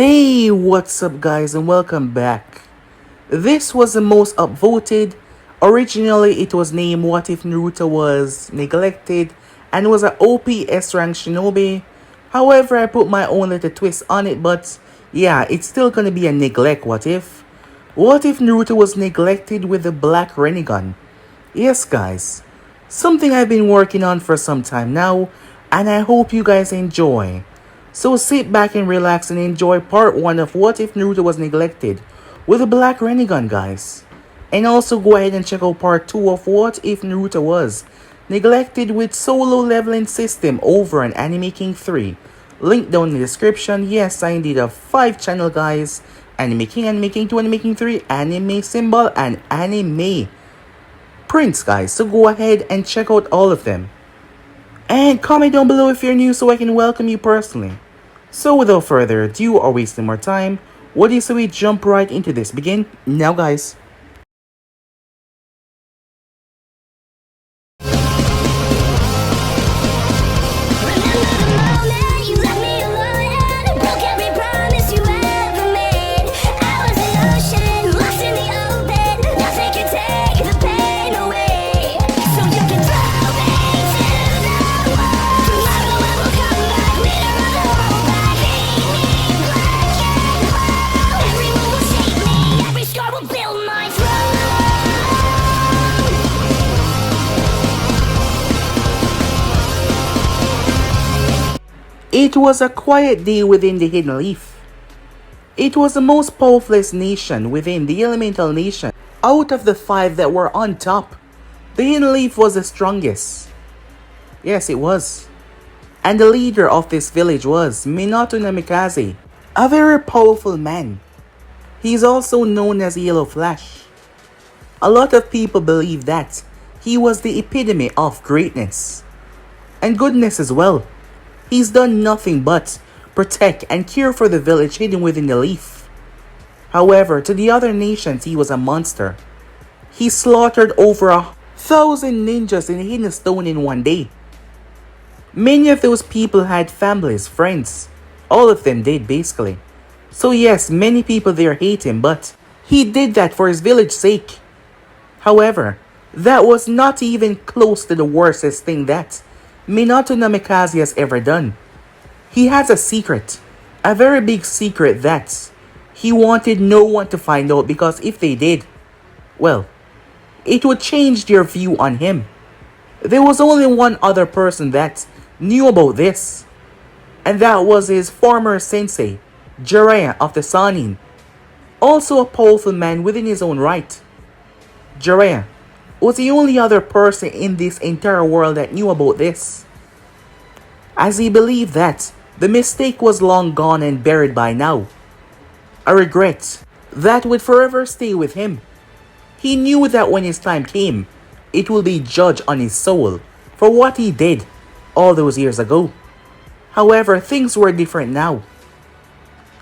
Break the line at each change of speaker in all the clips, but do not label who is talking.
Hey, what's up guys and welcome back. This was the most upvoted. Originally it was named What If Naruto Was Neglected and was an OPS rank shinobi. However, I put my own little twist on it, but yeah, it's still gonna be a neglect what if. What if Naruto was neglected with the black Rinnegan? Yes guys, something I've been working on for some time now and I hope you guys enjoy. So sit back and relax and enjoy part 1 of What If Naruto Was Neglected with a Black Rinnegan, guys. And also go ahead and check out part 2 of What If Naruto Was Neglected with solo leveling system over on Anime King 3. Link down in the description. Yes, I indeed have 5 channel, guys. Anime King, Anime King 2, Anime King 3, Anime Symbol, and Anime Prince, guys. So go ahead and check out all of them. And comment down below if you're new so I can welcome you personally. So without further ado or wasting more time, what do you say we jump right into this? Begin now, guys. It was a quiet day within the Hidden Leaf. It was the most powerful nation within the Elemental Nation. Out of the 5 that were on top, the Hidden Leaf was the strongest. Yes, it was. And the leader of this village was Minato Namikaze, a very powerful man. He is also known as Yellow Flash. A lot of people believe that he was the epitome of greatness and goodness as well. He's done nothing but protect and care for the village hidden within the leaf. However, to the other nations, he was a monster. He slaughtered over 1,000 ninjas in the Hidden Stone in one day. Many of those people had families, friends. All of them did, basically. So yes, many people there hate him, but he did that for his village's sake. However, that was not even close to the worstest thing that Minato Namikaze has ever done. He has a secret, a very big secret that he wanted no one to find out because if they did, well, it would change their view on him. There was only one other person that knew about this, and that was his former sensei, Jiraiya of the Sannin, also a powerful man within his own right. Jiraiya was the only other person in this entire world that knew about this, as he believed that the mistake was long gone and buried by now. A regret that would forever stay with him. He knew that when his time came, it will be judged on his soul for what he did all those years ago. However, things were different now.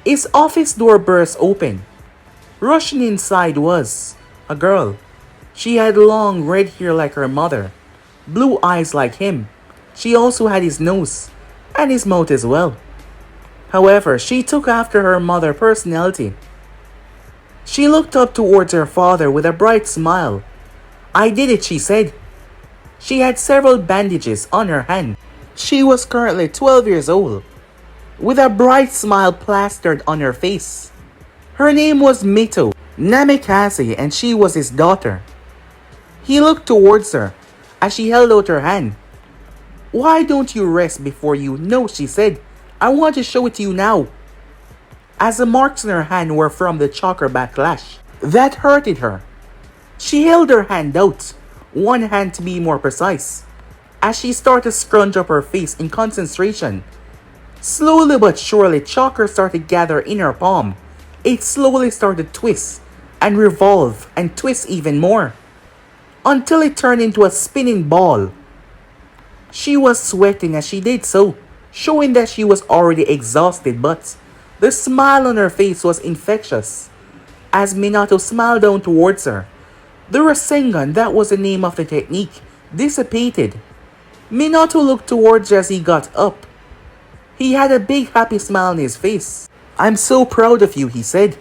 His office door burst open. Rushing inside was a girl. She had long red hair like her mother, blue eyes like him. She also had his nose, and his mouth as well. However, she took after her mother's personality. She looked up towards her father with a bright smile. "I did it," she said. She had several bandages on her hand. She was currently 12 years old, with a bright smile plastered on her face. Her name was Mito Namikaze, and she was his daughter. He looked towards her as she held out her hand. "Why don't you rest before you know?" she said. "I want to show it to you now." As the marks on her hand were from the chakra backlash that hurted her, she held her hand out, one hand to be more precise, as she started to scrunch up her face in concentration. Slowly but surely, chakra started to gather in her palm. It slowly started to twist and revolve and twist even more, until it turned into a spinning ball. She was sweating as she did so, showing that she was already exhausted, but the smile on her face was infectious. As Minato smiled down towards her, the Rasengan, that was the name of the technique, dissipated. Minato looked towards her as he got up. He had a big happy smile on his face. I'm so proud of you, he said.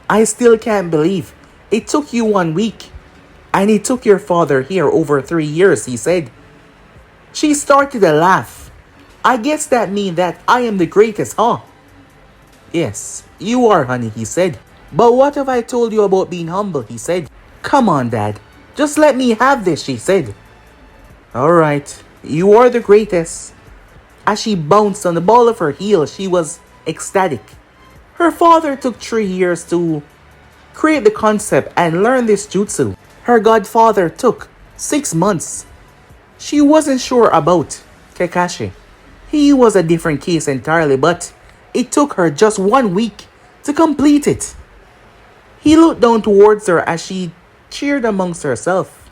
I still can't believe it took you 1 week. And it took your father here over 3 years, he said. She started to laugh. I guess that means that I am the greatest, huh? Yes, you are, honey, he said. But what have I told you about being humble, he said. Come on, Dad. Just let me have this, she said. Alright, you are the greatest. As she bounced on the ball of her heel, she was ecstatic. Her father took 3 years to create the concept and learn this jutsu. Her godfather took 6 months. She wasn't sure about Kakashi. He was a different case entirely, but it took her just 1 week to complete it. He looked down towards her as she cheered amongst herself.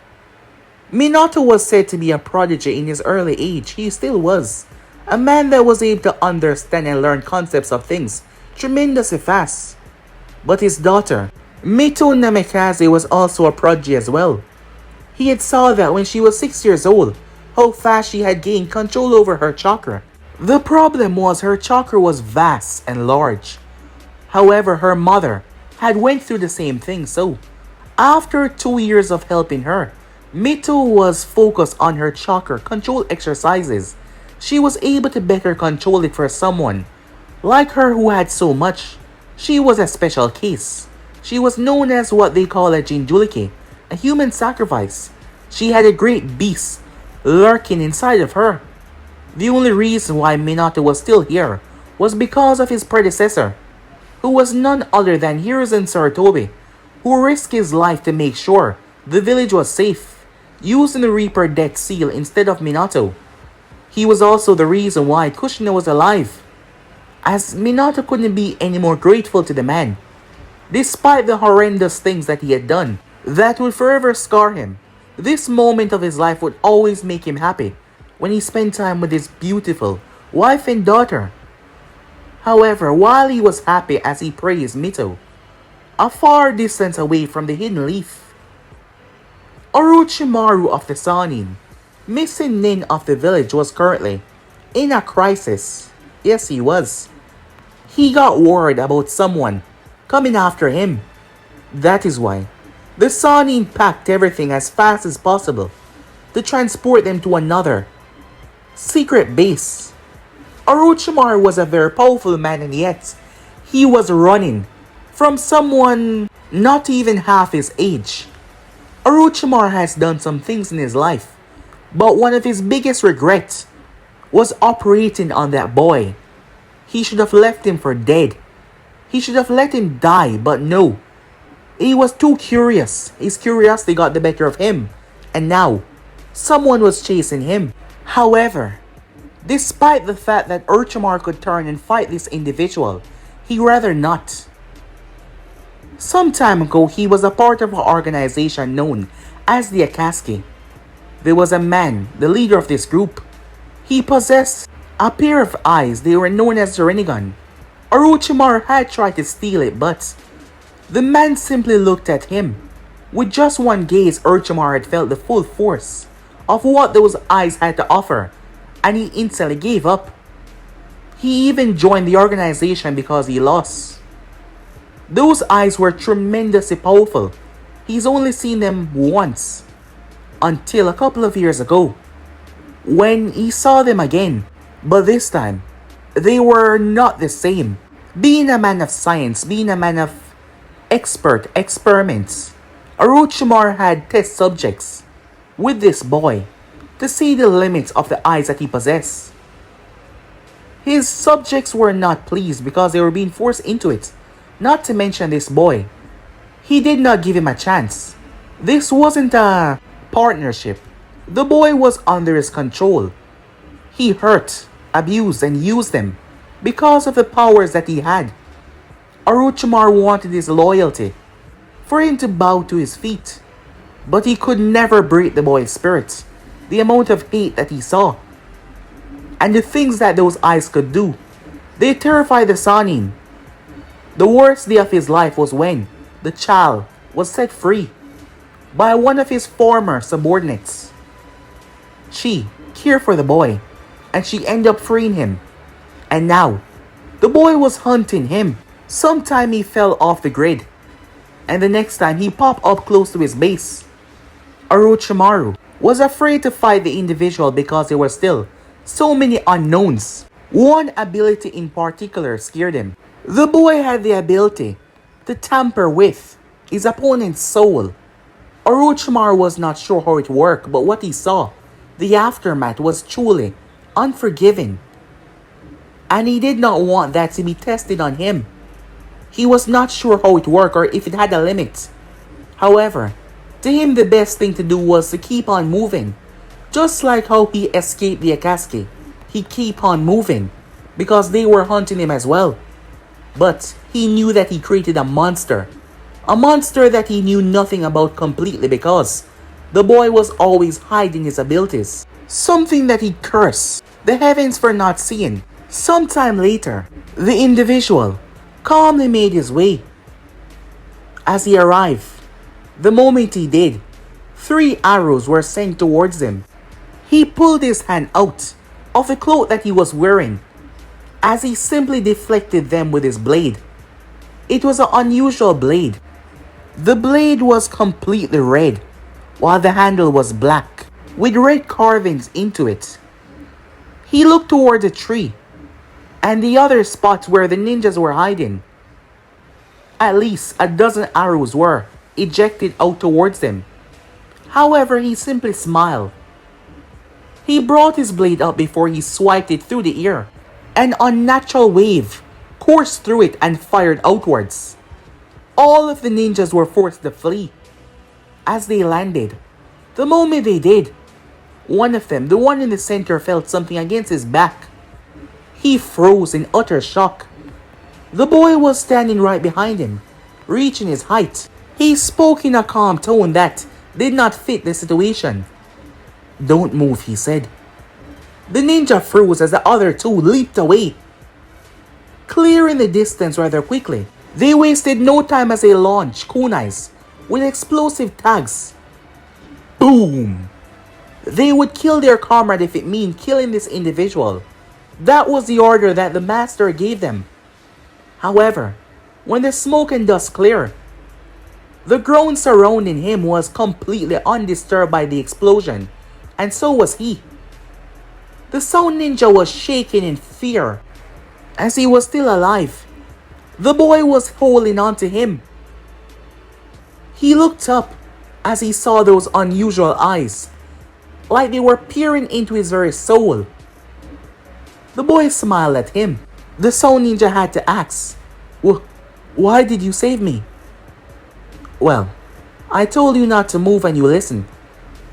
Minato was said to be a prodigy in his early age. He still was. A man that was able to understand and learn concepts of things tremendously fast. But his daughter, Mito Namikaze, was also a prodigy as well. He had saw that when she was 6 years old, how fast she had gained control over her chakra. The problem was her chakra was vast and large. However, her mother had went through the same thing, so after 2 years of helping her, Mito was focused on her chakra control exercises. She was able to better control it for someone like her who had so much. She was a special case. She was known as what they call a Jinjulike, a human sacrifice. She had a great beast lurking inside of her. The only reason why Minato was still here was because of his predecessor, who was none other than Hiruzen Sarutobi, who risked his life to make sure the village was safe, using the Reaper Death Seal instead of Minato. He was also the reason why Kushina was alive, as Minato couldn't be any more grateful to the man, despite the horrendous things that he had done that would forever scar him. This moment of his life would always make him happy when he spent time with his beautiful wife and daughter. However, while he was happy as he praised Mito, a far distance away from the hidden leaf, Orochimaru of the Sannin, missing nin of the village, was currently in a crisis. Yes, he was. He got worried about someone coming after him. That is why the Sannin packed everything as fast as possible to transport them to another secret base. Orochimaru was a very powerful man, and yet he was running from someone not even half his age. Orochimaru has done some things in his life, but one of his biggest regrets was operating on that boy. He should have left him for dead. He should have let him die, but no. He was too curious. His curiosity got the better of him, and now someone was chasing him. However, despite the fact that Orochimaru could turn and fight this individual, he rather not. Some time ago, he was a part of an organization known as the Akatsuki. There was a man, the leader of this group. He possessed a pair of eyes. They were known as the Rinnegan. Orochimaru had tried to steal it, but the man simply looked at him. With just one gaze, Orochimaru had felt the full force of what those eyes had to offer, and he instantly gave up. He even joined the organization because he lost. Those eyes were tremendously powerful. He's only seen them once, until a couple of years ago, when he saw them again. But this time, they were not the same. Being a man of science, being a man of expert experiments, Orochimaru had test subjects with this boy to see the limits of the eyes that he possessed. His subjects were not pleased because they were being forced into it. Not to mention this boy. He did not give him a chance. This wasn't a partnership. The boy was under his control. He hurt, abused, and used them because of the powers that he had. Orochimaru wanted his loyalty, for him to bow to his feet. But he could never break the boy's spirit. The amount of hate that he saw, and the things that those eyes could do, they terrified the Sannin. The worst day of his life was when the child was set free by one of his former subordinates. She cared for the boy, and she ended up freeing him. And now, The boy was hunting him. Sometime he fell off the grid, and the next time he popped up close to his base. Orochimaru was afraid to fight the individual because there were still so many unknowns. One ability in particular scared him. The boy had the ability to tamper with his opponent's soul. Orochimaru was not sure how it worked, but what he saw, the aftermath, was truly unforgiving. And he did not want that to be tested on him. He was not sure how it worked or if it had a limit. However, to him the best thing to do was to keep on moving. Just like how he escaped the Akatsuki, he keep on moving because they were hunting him as well. But he knew that he created a monster that he knew nothing about completely because the boy was always hiding his abilities. Something that he cursed the heavens for not seeing. Sometime later, the individual calmly made his way. As he arrived, the moment he did, 3 arrows were sent towards him. He pulled his hand out of the cloak that he was wearing as he simply deflected them with his blade. It was an unusual blade. The blade was completely red, while the handle was black, with red carvings into it. He looked toward the tree, and the other spots where the ninjas were hiding. At least a dozen arrows were ejected out towards them. However, he simply smiled. He brought his blade up before he swiped it through the air. An unnatural wave coursed through it and fired outwards. All of the ninjas were forced to flee. As they landed, the moment they did, one of them, the one in the center, felt something against his back. He froze in utter shock. The boy was standing right behind him, reaching his height. He spoke in a calm tone that did not fit the situation. "Don't move," he said. The ninja froze as the other two leaped away, clearing the distance rather quickly. They wasted no time as they launched kunais with explosive tags. Boom! They would kill their comrade if it meant killing this individual. That was the order that the master gave them. However, when the smoke and dust cleared, the ground surrounding him was completely undisturbed by the explosion, and so was he. The Sound Ninja was shaking in fear. As he was still alive, the boy was holding on to him. He looked up as he saw those unusual eyes, like they were peering into his very soul. The boy smiled at him. The Sound Ninja had to ask, "Why did you save me?" "Well, I told you not to move and you listened.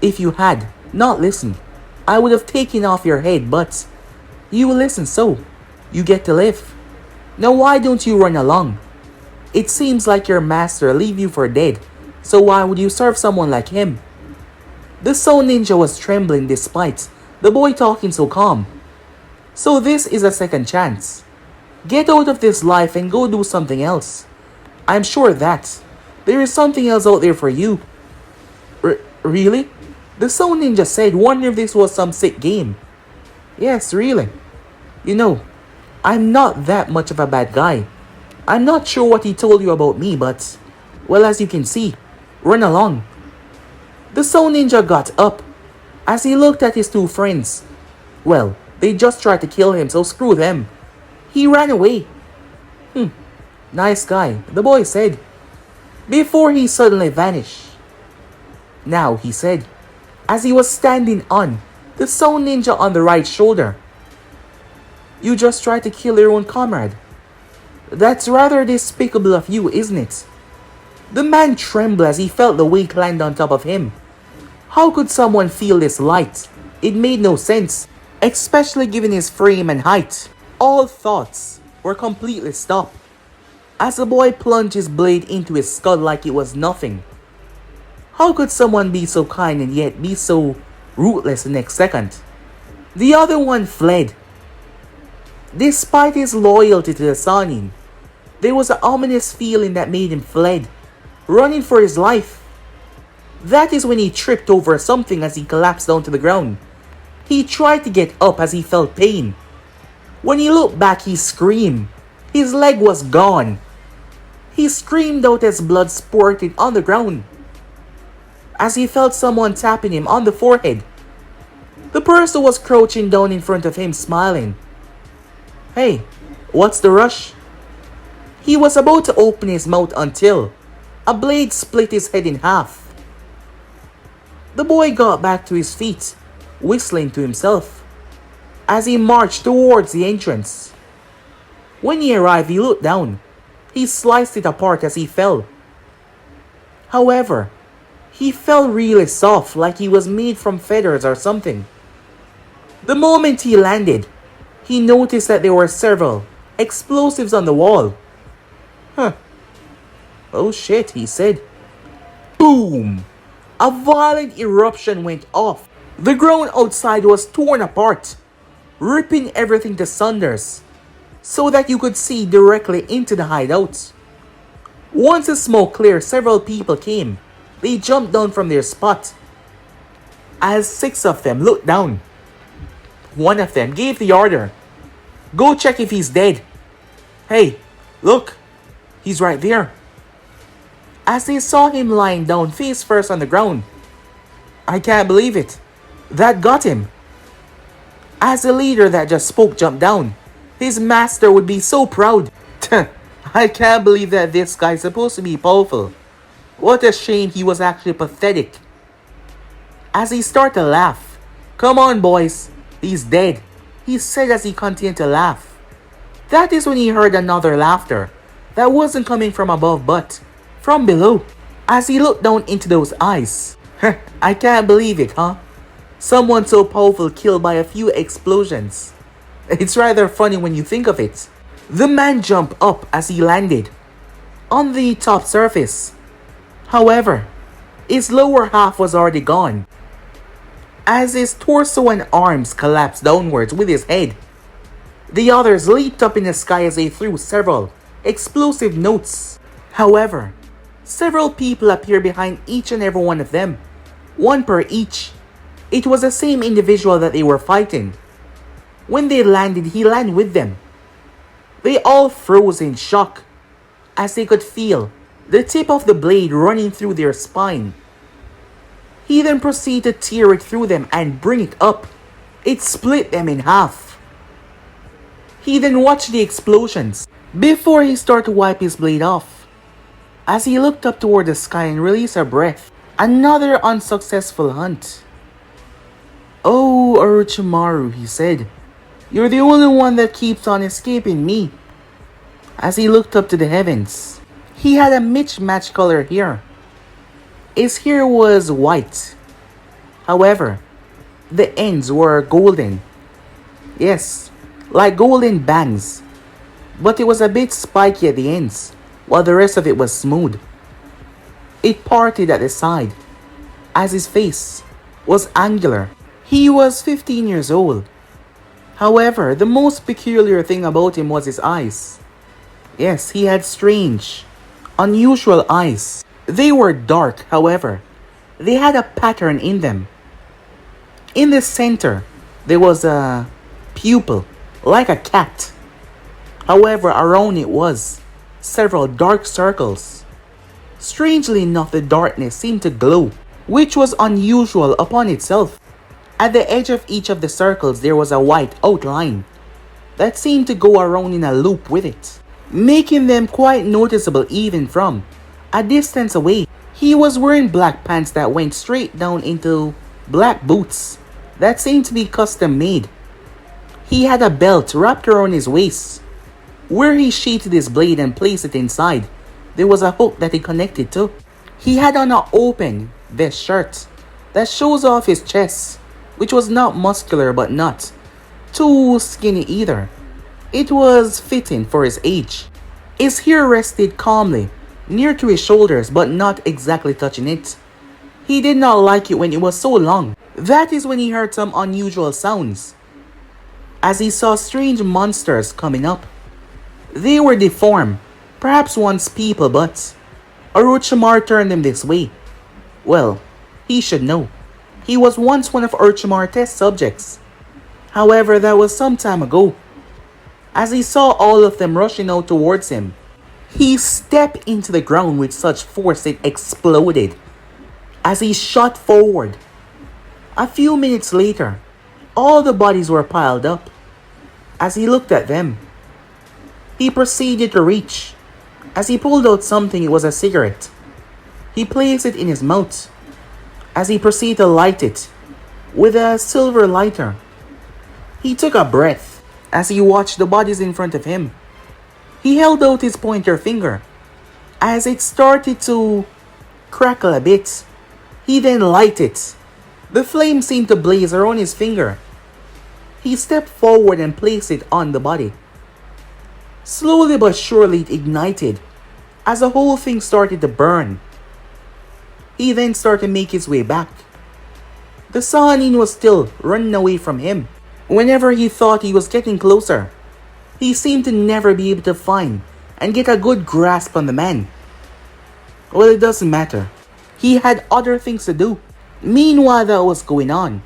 If you had not listened, I would have taken off your head, but you listened, so you get to live. Now why don't you run along? It seems like your master leave you for dead, so why would you serve someone like him?" The Sound Ninja was trembling despite the boy talking so calm. "So this is a second chance. Get out of this life and go do something else. I'm sure that there is something else out there for you." Really? The Sound Ninja said, wondering if this was some sick game. "Yes, really. You know, I'm not that much of a bad guy. I'm not sure what he told you about me, but, well, as you can see, run along." The Sound Ninja got up as he looked at his 2 friends. Well, they just tried to kill him, so screw them. He ran away. Nice guy," the boy said, before he suddenly vanished. "Now," he said, as he was standing on the Sound Ninja on the right shoulder, "you just tried to kill your own comrade. That's rather despicable of you, isn't it?" The man trembled as he felt the weight land on top of him. How could someone feel this light? It made no sense, especially given his frame and height. All thoughts were completely stopped as the boy plunged his blade into his skull like it was nothing. How could someone be so kind and yet be so ruthless the next second? The other one fled. Despite his loyalty to the Sannin, there was an ominous feeling that made him fled, running for his life. That is when he tripped over something as he collapsed down to the ground. He tried to get up as he felt pain. When he looked back, he screamed His leg was gone. He screamed out as blood spurted on the ground as he felt someone tapping him on the forehead. The person was crouching down in front of him, smiling. "Hey, what's the rush?" He was about to open his mouth until a blade split his head in half. The boy got back to his feet, whistling to himself, as he marched towards the entrance. When he arrived, he looked down. He sliced it apart as he fell. However, he fell really soft, like he was made from feathers or something. The moment he landed, he noticed that there were several explosives on the wall. "Oh shit," he said. Boom! A violent eruption went off. The ground outside was torn apart, ripping everything to sunders, so that you could see directly into the hideout. Once the smoke cleared, several people came. They jumped down from their spot. As 6 of them looked down, one of them gave the order, "Go check if he's dead." "Hey, look, he's right there." As they saw him lying down face first on the ground, "I can't believe it. That got him." As the leader that just spoke jumped down, his master would be so proud. "I can't believe that this guy's supposed to be powerful. What a shame he was actually pathetic." As he started to laugh, "Come on, boys, he's dead," he said as he continued to laugh. That is when he heard another laughter that wasn't coming from above but from below. As he looked down into those eyes, "I can't believe it, huh? Someone so powerful killed by a few explosions. It's rather funny when you think of it." The man jumped up as he landed on the top surface. However, his lower half was already gone, as his torso and arms collapsed downwards with his head. The others leaped up in the sky as they threw several explosive notes. However, several people appeared behind each and every one of them, one per each. It was the same individual that they were fighting. When they landed, he landed with them. They all froze in shock as they could feel the tip of the blade running through their spine. He then proceeded to tear it through them and bring it up. It split them in half. He then watched the explosions before he started to wipe his blade off. As he looked up toward the sky and released a breath, another unsuccessful hunt. "Oh, Orochimaru," he said, "you're the only one that keeps on escaping me." As he looked up to the heavens, he had a mismatched color hair. His hair was white. However, the ends were golden. Yes, like golden bangs. But it was a bit spiky at the ends, while the rest of it was smooth. It parted at the side, as his face was angular. He was 15 years old. However, the most peculiar thing about him was his eyes. Yes, he had strange, unusual eyes. They were dark, however, they had a pattern in them. In the center, there was a pupil, like a cat. However, around it was several dark circles. Strangely enough, the darkness seemed to glow, which was unusual upon itself. At the edge of each of the circles, there was a white outline that seemed to go around in a loop with it, making them quite noticeable even from a distance away. He was wearing black pants that went straight down into black boots that seemed to be custom made. He had a belt wrapped around his waist, where he sheathed his blade and placed it inside. There was a hook that he connected to. He had on an open vest shirt that shows off his chest, which was not muscular but not too skinny either. It was fitting for his age. His hair rested calmly near to his shoulders but not exactly touching it. He did not like it when it was so long. That is when he heard some unusual sounds, as he saw strange monsters coming up. They were deformed, perhaps once people, but Orochimaru turned them this way. Well, he should know. He was once one of Orochimaru's test subjects. However, that was some time ago. As he saw all of them rushing out towards him, he stepped into the ground with such force it exploded as he shot forward. A few minutes later, all the bodies were piled up. As he looked at them, he proceeded to reach. As he pulled out something, it was a cigarette. He placed it in his mouth. As he proceeded to light it with a silver lighter, he took a breath as he watched the bodies in front of him. He held out his pointer finger. As it started to crackle a bit, he then lighted it. The flame seemed to blaze around his finger. He stepped forward and placed it on the body. Slowly but surely it ignited as the whole thing started to burn. He then started to make his way back. The Sahanin was still running away from him. Whenever he thought he was getting closer, he seemed to never be able to find and get a good grasp on the man. Well, it doesn't matter. He had other things to do. Meanwhile, that was going on.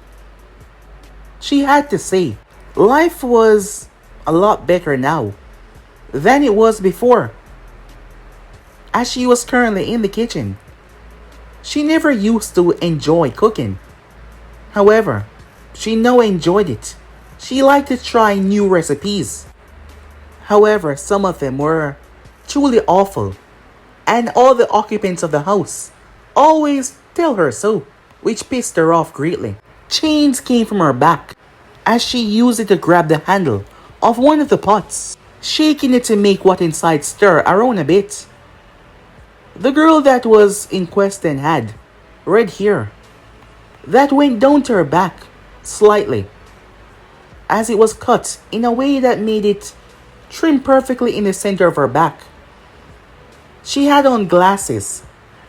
She had to say, life was a lot better now than it was before. As she was currently in the kitchen, she never used to enjoy cooking. However, she now enjoyed it. She liked to try new recipes. However, some of them were truly awful, and all the occupants of the house always tell her so, which pissed her off greatly. Chains came from her back as she used it to grab the handle of one of the pots, shaking it to make what inside stir around a bit. The girl that was in question had red hair that went down to her back slightly, as it was cut in a way that made it trim perfectly in the center of her back. She had on glasses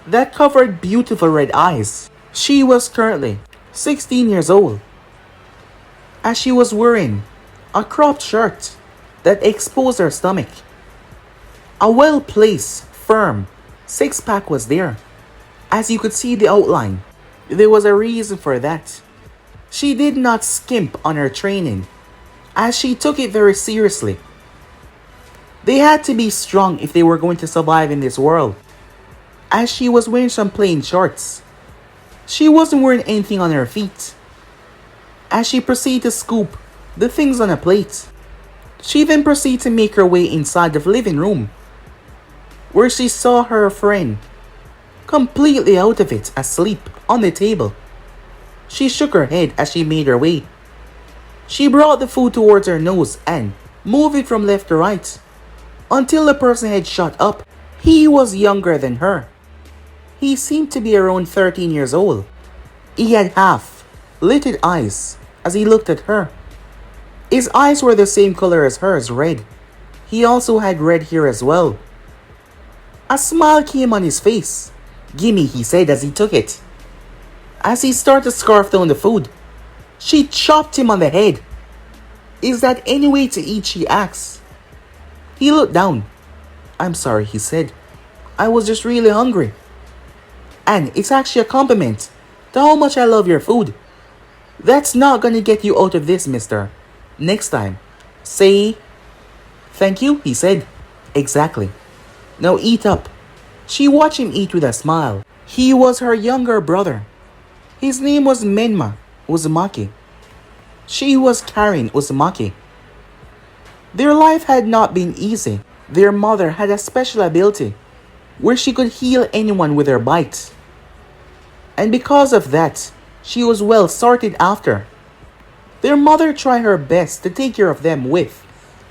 that covered beautiful red eyes. She was currently 16 years old, as she was wearing a cropped shirt that exposed her stomach. A well-placed, firm six-pack was there, as you could see the outline. There was a reason for that. She did not skimp on her training, as she took it very seriously. They had to be strong if they were going to survive in this world, as she was wearing some plain shorts. She wasn't wearing anything on her feet. As she proceeded to scoop the things on a plate, she then proceeded to make her way inside the living room, where she saw her friend completely out of it, asleep on the table. She shook her head as she made her way. She brought the food towards her nose and moved it from left to right until the person had shot up. He was younger than her. He seemed to be around 13 years old. He had half-lidded eyes as he looked at her. His eyes were the same color as hers, red. He also had red hair as well. A smile came on his face. "Gimme," he said as he took it. As he started to scarf down the food, she chopped him on the head. "Is that any way to eat?" she asked. He looked down. "I'm sorry," he said. "I was just really hungry. And it's actually a compliment to how much I love your food. That's not gonna get you out of this, mister. Next time, say thank you," he said. "Exactly. Now eat up." She watched him eat with a smile. He was her younger brother. His name was Menma Uzumaki. She was Karen Uzumaki. Their life had not been easy. Their mother had a special ability where she could heal anyone with her bite. And because of that, she was well sorted after. Their mother tried her best to take care of them with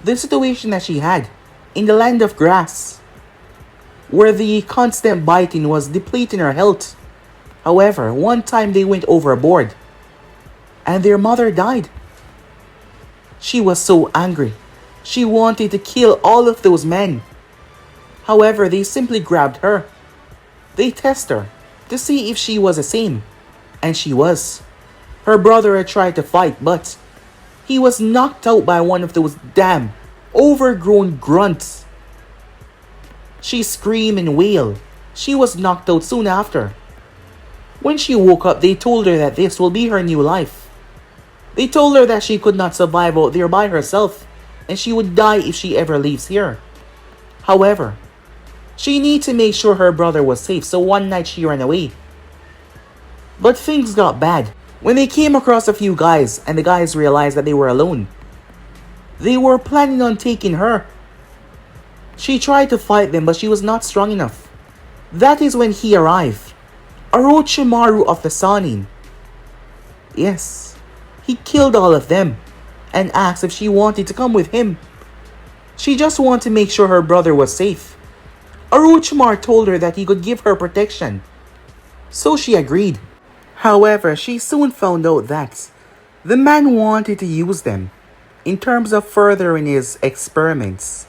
the situation that she had in the land of grass, where the constant biting was depleting her health. However, one time they went overboard and their mother died. She was so angry. She wanted to kill all of those men. However, they simply grabbed her. They tested her to see if she was the same, and she was. Her brother had tried to fight, but he was knocked out by one of those damn overgrown grunts. She screamed and wailed. She was knocked out soon after. When she woke up, they told her that this will be her new life. They told her that she could not survive out there by herself, and she would die if she ever leaves here. However, she needed to make sure her brother was safe, so one night she ran away. But things got bad when they came across a few guys, and the guys realized that they were alone. They were planning on taking her. She tried to fight them, but she was not strong enough. That is when he arrived. Orochimaru of the Sannin. Yes, he killed all of them and asked if she wanted to come with him. She just wanted to make sure her brother was safe. Orochimaru told her that he could give her protection, so she agreed. However, she soon found out that the man wanted to use them in terms of furthering his experiments.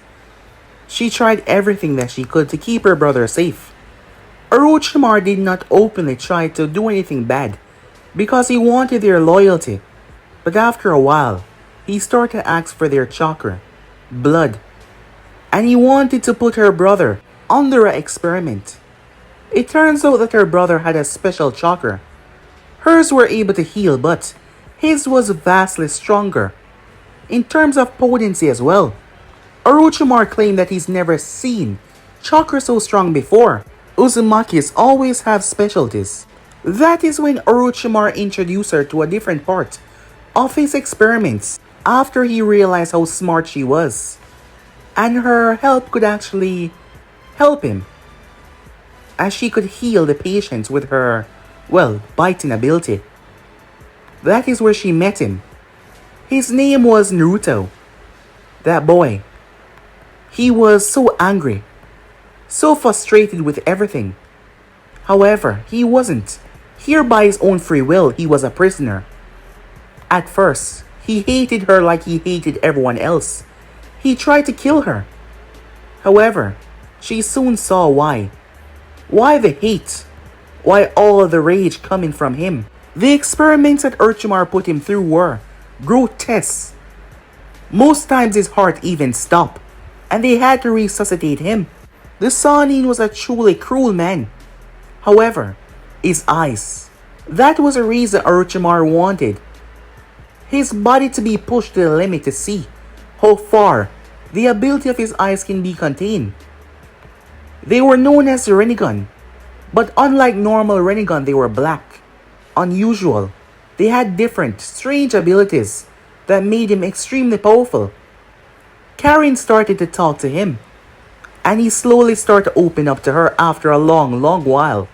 She tried everything that she could to keep her brother safe. Orochimaru did not openly try to do anything bad because he wanted their loyalty, but after a while, he started to ask for their chakra, blood, and he wanted to put her brother under an experiment. It turns out that her brother had a special chakra. Hers were able to heal, but his was vastly stronger in terms of potency as well. Orochimaru claimed that he's never seen chakra so strong before. Uzumakis always have specialties. That is when Orochimaru introduced her to a different part of his experiments after he realized how smart she was, and her help could actually help him, as she could heal the patients with her, biting ability. That is where she met him. His name was Naruto. That boy. He was so angry, so frustrated with everything. However, he wasn't. Here by his own free will, he was a prisoner. At first, he hated her like he hated everyone else. He tried to kill her. However, she soon saw why. Why the hate? Why all the rage coming from him? The experiments that Orochimaru put him through were grotesque. Most times his heart even stopped, and they had to resuscitate him. The Sannin was a truly cruel man. However, his eyes. That was a reason Orochimaru wanted his body to be pushed to the limit to see how far the ability of his eyes can be contained. They were known as Rinnegan, but unlike normal Rinnegan, they were black, unusual. They had different, strange abilities that made him extremely powerful. Karen started to talk to him, and he slowly started to open up to her after a long while.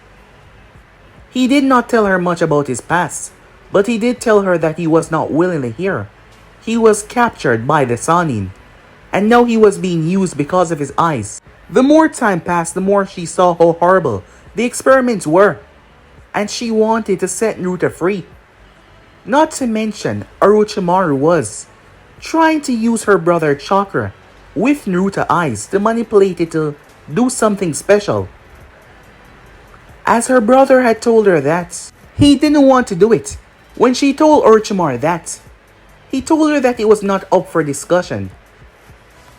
He did not tell her much about his past, but he did tell her that he was not willingly here. He was captured by the Sannin, and now he was being used because of his eyes. The more time passed, the more she saw how horrible the experiments were, and she wanted to set Naruto free. Not to mention, Orochimaru was trying to use her brother chakra with Naruto eyes to manipulate it to do something special. As her brother had told her that he didn't want to do it. When she told Orochimaru that, he told her that it was not up for discussion.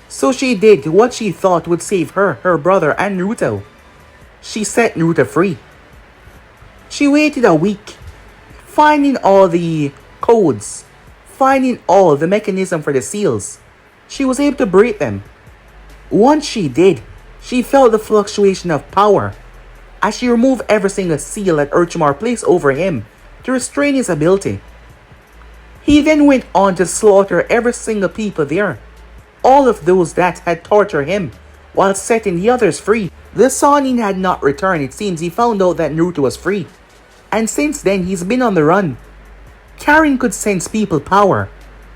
So she did what she thought would save her, her brother, and Naruto. She set Naruto free. She waited a week, finding all the codes, finding all the mechanism for the seals. She was able to break them. Once she did, she felt the fluctuation of power as she removed every single seal that Orochimaru placed over him to restrain his ability. He then went on to slaughter every single people there, all of those that had tortured him, while setting the others free. The Sannin had not returned. It seems he found out that Naruto was free, and since then he's been on the run. Karen could sense people power.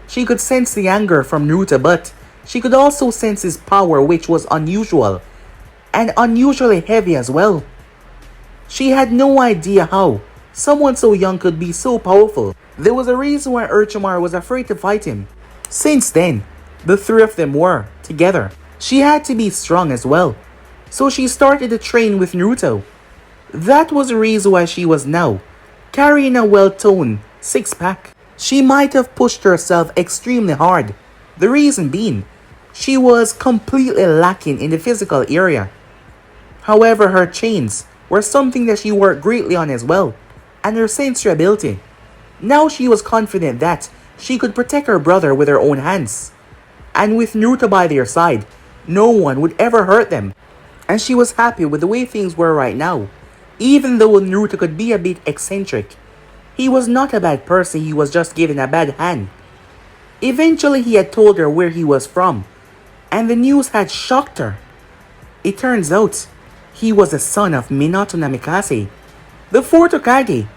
She could sense the anger from Naruto, but she could also sense his power, which was unusual, and unusually heavy as well. She had no idea how someone so young could be so powerful. There was a reason why Orochimaru was afraid to fight him. Since then, the three of them were together. She had to be strong as well, so she started to train with Naruto. That was the reason why she was now carrying a well-toned six-pack. She might have pushed herself extremely hard. The reason being, she was completely lacking in the physical area. However, her chains were something that she worked greatly on as well, and her sensory ability. Now she was confident that she could protect her brother with her own hands. And with Naruto by their side, no one would ever hurt them. And she was happy with the way things were right now. Even though Naruto could be a bit eccentric, he was not a bad person, he was just given a bad hand. Eventually he had told her where he was from, and the news had shocked her. It turns out, he was the son of Minato Namikaze, the fourth Hokage.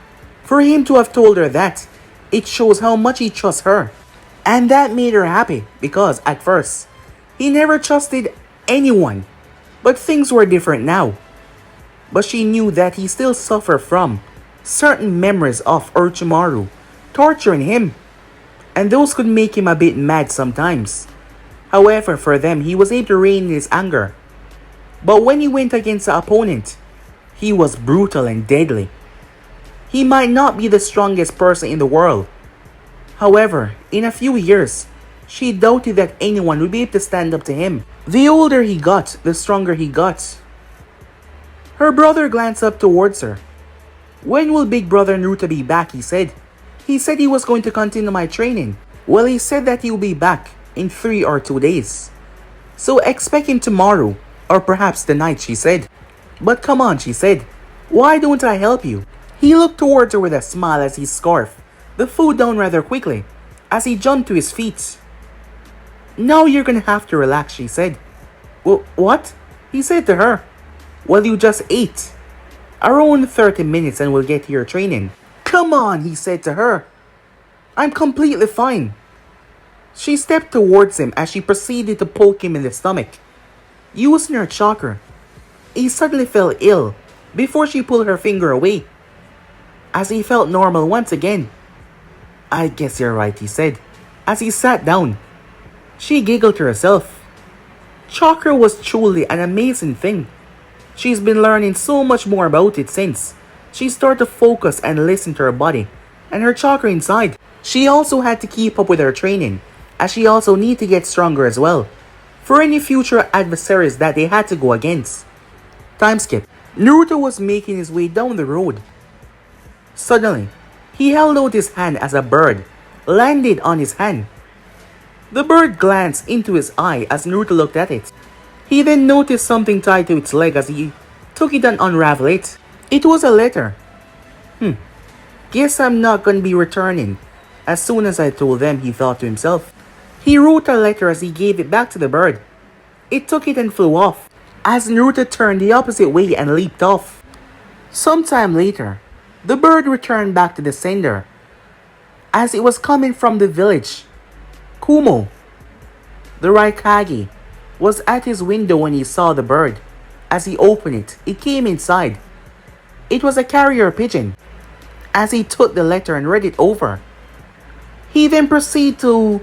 For him to have told her that, it shows how much he trusts her. And that made her happy, because at first, he never trusted anyone. But things were different now. But she knew that he still suffered from certain memories of Orochimaru torturing him. And those could make him a bit mad sometimes. However, for them, he was able to rein in his anger. But when he went against the opponent, he was brutal and deadly. He might not be the strongest person in the world. However, in a few years, she doubted that anyone would be able to stand up to him. The older he got, the stronger he got. Her brother glanced up towards her. "When will Big Brother Naruto be back?" he said. "He said he was going to continue my training." "Well, he said that he will be back in 3 or 2 days. So expect him tomorrow, or perhaps tonight," she said. "But come on," she said. "Why don't I help you?" He looked towards her with a smile as he scarfed the food down rather quickly, as he jumped to his feet. "Now you're gonna have to relax," she said. What? He said to her. "Well, you just ate. Around 30 minutes and we'll get to your training." "Come on," he said to her. "I'm completely fine." She stepped towards him as she proceeded to poke him in the stomach, using her chakra. He suddenly fell ill before she pulled her finger away, as he felt normal once again. "I guess you're right," he said, as he sat down. She giggled to herself. Chakra was truly an amazing thing. She's been learning so much more about it since she started to focus and listen to her body and her chakra inside. She also had to keep up with her training, as she also needed to get stronger as well, for any future adversaries that they had to go against. Time skip. Naruto was making his way down the road. Suddenly, he held out his hand as a bird landed on his hand. The bird glanced into his eye as Naruto looked at it. He then noticed something tied to its leg as he took it and unraveled it. It was a letter. Guess I'm not gonna be returning as soon as I told them, he thought to himself. He wrote a letter as he gave it back to the bird. It took it and flew off, as Naruto turned the opposite way and leaped off. Sometime later, the bird returned back to the sender, as it was coming from the village. Kumo, the Raikage, was at his window when he saw the bird. As he opened it, it came inside. It was a carrier pigeon. As he took the letter and read it over, he then proceeded to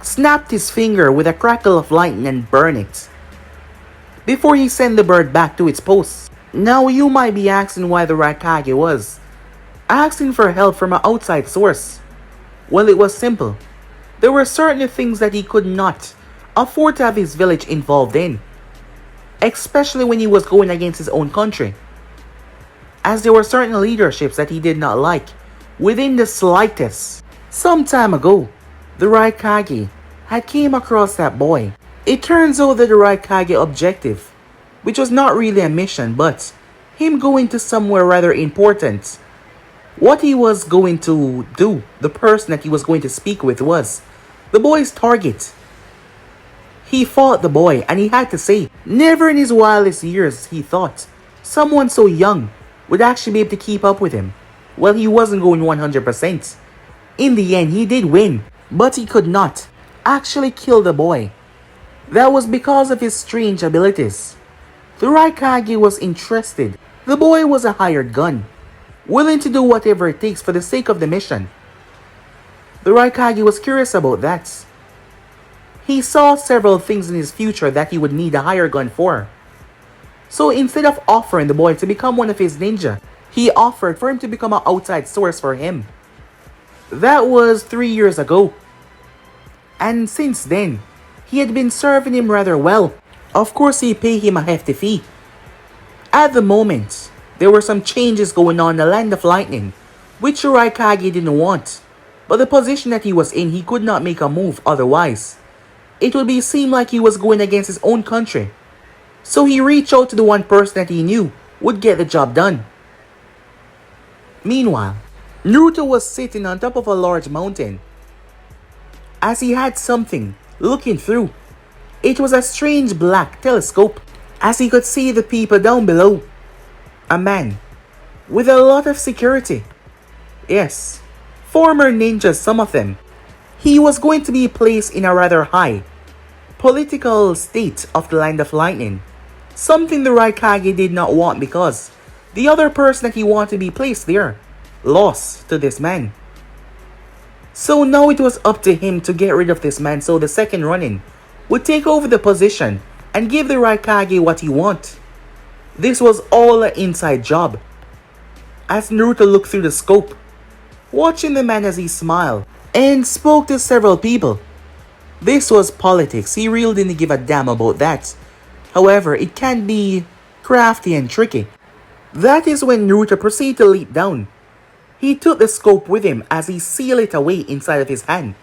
snap his finger with a crackle of lightning and burn it, before he sent the bird back to its post. Now you might be asking why the Raikage was asking for help from an outside source. Well, it was simple. There were certain things that he could not afford to have his village involved in, especially when he was going against his own country, as there were certain leaderships that he did not like within the slightest. Some time ago, the Raikage had came across that boy. It turns out that the Raikage objective, which was not really a mission but him going to somewhere rather important, what he was going to do, the person that he was going to speak with, was the boy's target. He fought the boy, and he had to say, never in his wildest years he thought someone so young would actually be able to keep up with him. Well, he wasn't going 100%. In the end, he did win, but he could not actually kill the boy. That was because of his strange abilities. The Raikage was interested. The boy was a hired gun, willing to do whatever it takes for the sake of the mission. The Raikage was curious about that. He saw several things in his future that he would need a hired gun for. So instead of offering the boy to become one of his ninja, he offered for him to become an outside source for him. That was 3 years ago. And since then, he had been serving him rather well. Of course, he paid him a hefty fee. At the moment, there were some changes going on in the Land of Lightning, which Raikage didn't want. But the position that he was in, he could not make a move otherwise. it would be seem like he was going against his own country. So he reached out to the one person that he knew would get the job done. Meanwhile, Naruto was sitting on top of a large mountain as he had something looking through. It was a strange black telescope as he could see the people down below. A man with a lot of security. Yes, former ninjas, some of them. He was going to be placed in a rather high political state of the Land of Lightning. Something the Raikage did not want because the other person that he wanted to be placed there lost to this man. So now it was up to him to get rid of this man so the second running would take over the position and give the Raikage what he wanted. This was all an inside job. As Naruto looked through the scope, watching the man as he smiled and spoke to several people. This was politics. He really didn't give a damn about that. However, it can be crafty and tricky. That is when Naruto proceeded to leap down. He took the scope with him as he sealed it away inside of his hand.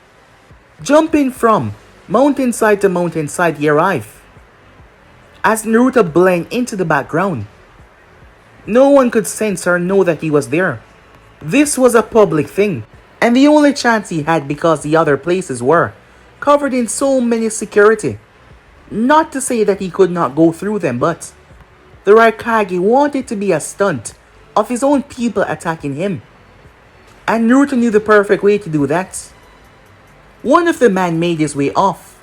Jumping from mountainside to mountainside, he arrived. As Naruto blended into the background, no one could sense or know that he was there. This was a public thing, and the only chance he had because the other places were covered in so many security. Not to say that he could not go through them, but the Raikage wanted to be a stunt of his own people attacking him. And Naruto knew the perfect way to do that. One of the men made his way off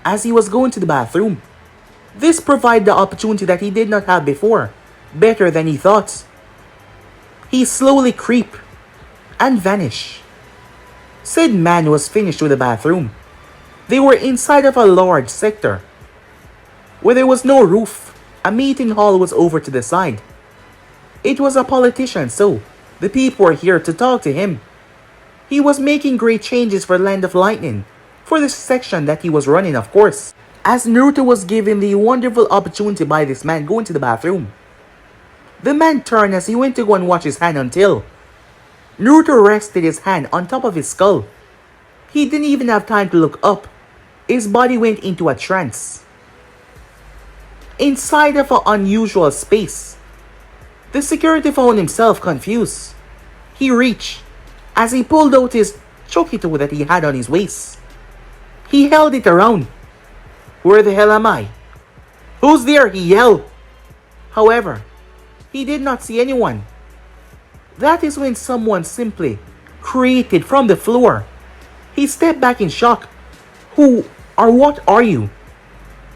as he was going to the bathroom. This provided the opportunity that he did not have before, better than he thought. He slowly creep and vanish. Said man was finished with the bathroom. They were inside of a large sector where there was no roof. A meeting hall was over to the side. It was a politician, so the people were here to talk to him. He was making great changes for Land of Lightning, for the section that he was running, of course. As Naruto was given the wonderful opportunity by this man going to the bathroom, the man turned as he went to go and wash his hand until Naruto rested his hand on top of his skull. He didn't even have time to look up. His body went into a trance. Inside of an unusual space, the security found himself confused. He reached as he pulled out his chokito that he had on his waist. He held it around. Where the hell am I? Who's there? He yelled. However, he did not see anyone. That is when someone simply created from the floor. He stepped back in shock. Who or what are you?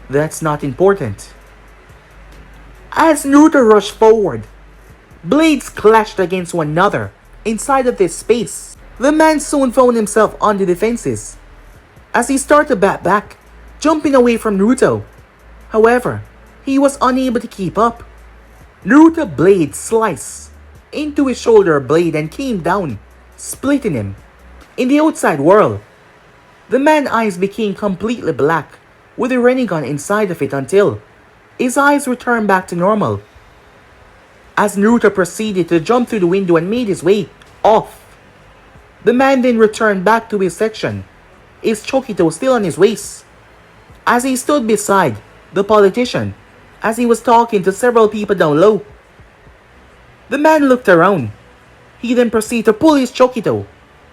That's not important. As Naruto rushed forward, blades clashed against one another inside of this space. The man soon found himself on the defenses as he started to bat back, jumping away from Naruto. However, he was unable to keep up. Naruto blade sliced into his shoulder blade and came down, splitting him. In the outside world, the man's eyes became completely black with a Rinnegan inside of it until his eyes returned back to normal. As Naruto proceeded to jump through the window and made his way off, the man then returned back to his section, his chokito still on his waist. As he stood beside the politician, as he was talking to several people down low, the man looked around. He then proceeded to pull his chokito,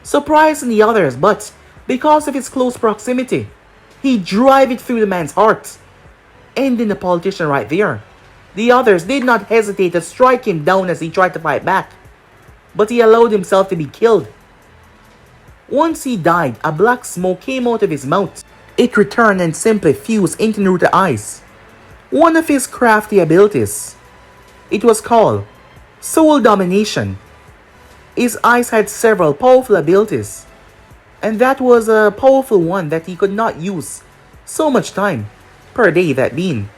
surprising the others, but because of its close proximity, he drove it through the man's heart, ending the politician right there. The others did not hesitate to strike him down as he tried to fight back, but he allowed himself to be killed. Once he died, a black smoke came out of his mouth. It returned and simply fused into Naruto's eyes. One of his crafty abilities. It was called Soul Domination. His eyes had several powerful abilities, and that was a powerful one that he could not use so much time per day, that being.